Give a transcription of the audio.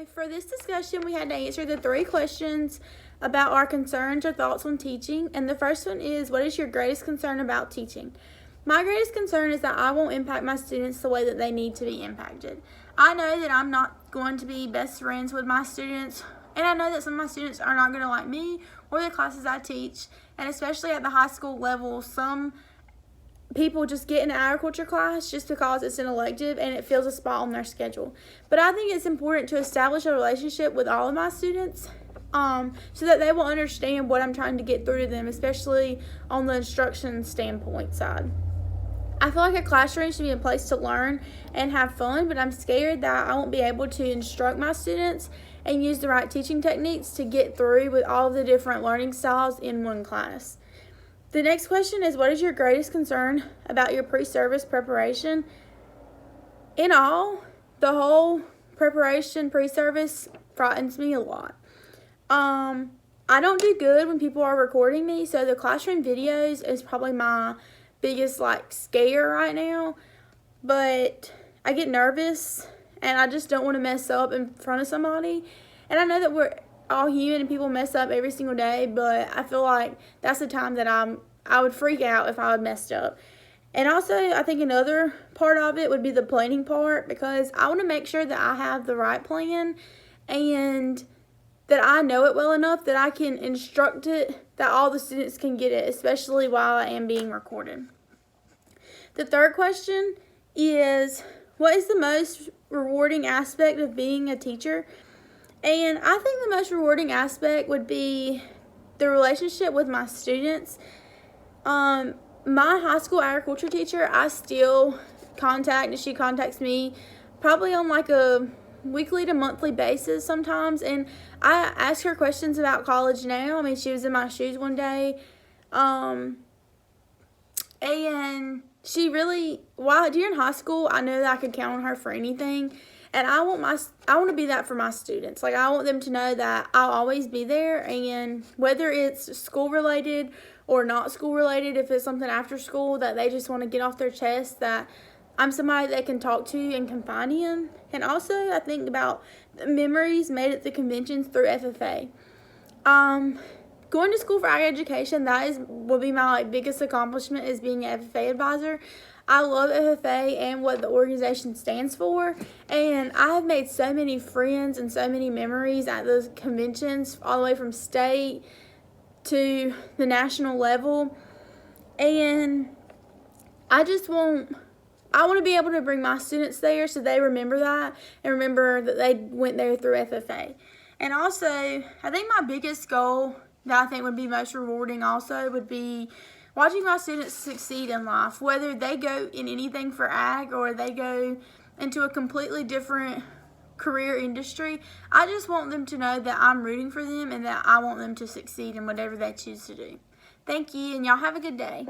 So for this discussion, we had to answer the 3 questions about our concerns or thoughts on teaching. And the first one is, what is your greatest concern about teaching? My greatest concern is that I won't impact my students the way that they need to be impacted. I know that I'm not going to be best friends with my students, and I know that some of my students are not going to like me or the classes I teach. And especially at the high school level, some people just get in an agriculture class just because it's an elective and it fills a spot on their schedule. But I think it's important to establish a relationship with all of my students so that they will understand what I'm trying to get through to them, especially on the instruction standpoint side. I feel like a classroom should be a place to learn and have fun, but I'm scared that I won't be able to instruct my students and use the right teaching techniques to get through with all of the different learning styles in one class. The next question is, what is your greatest concern about your pre-service preparation? In all, the whole preparation pre-service frightens me a lot. I don't do good when people are recording me, so the classroom videos is probably my biggest scare right now. But I get nervous and I just don't want to mess up in front of somebody. And I know that we're all human and people mess up every single day, but I feel like that's the time that I would freak out if I had messed up. And also, I think another part of it would be the planning part, because I want to make sure that I have the right plan and that I know it well enough that I can instruct it, that all the students can get it, especially while I am being recorded. The third question is, what is the most rewarding aspect of being a teacher? And I think the most rewarding aspect would be the relationship with my students. My high school agriculture teacher, I still contact, and she contacts me probably on a weekly to monthly basis sometimes, and I ask her questions about college now. I mean, she was in my shoes one day, and she really, during high school, I know that I could count on her for anything. And I want to be that for my students. I want them to know that I'll always be there, and whether it's school related or not school related, if it's something after school that they just want to get off their chest, that I'm somebody they can talk to and confide in. And also, I think about the memories made at the conventions through FFA. Going to school for ag education, will be my biggest accomplishment, is being an FFA advisor. I love FFA and what the organization stands for, and I have made so many friends and so many memories at those conventions, all the way from state to the national level. And I want to be able to bring my students there so they remember that and remember that they went there through FFA. And also, I think my biggest goal that I think would be most rewarding also would be watching my students succeed in life, whether they go in anything for ag or they go into a completely different career industry. I just want them to know that I'm rooting for them and that I want them to succeed in whatever they choose to do. Thank you, and y'all have a good day.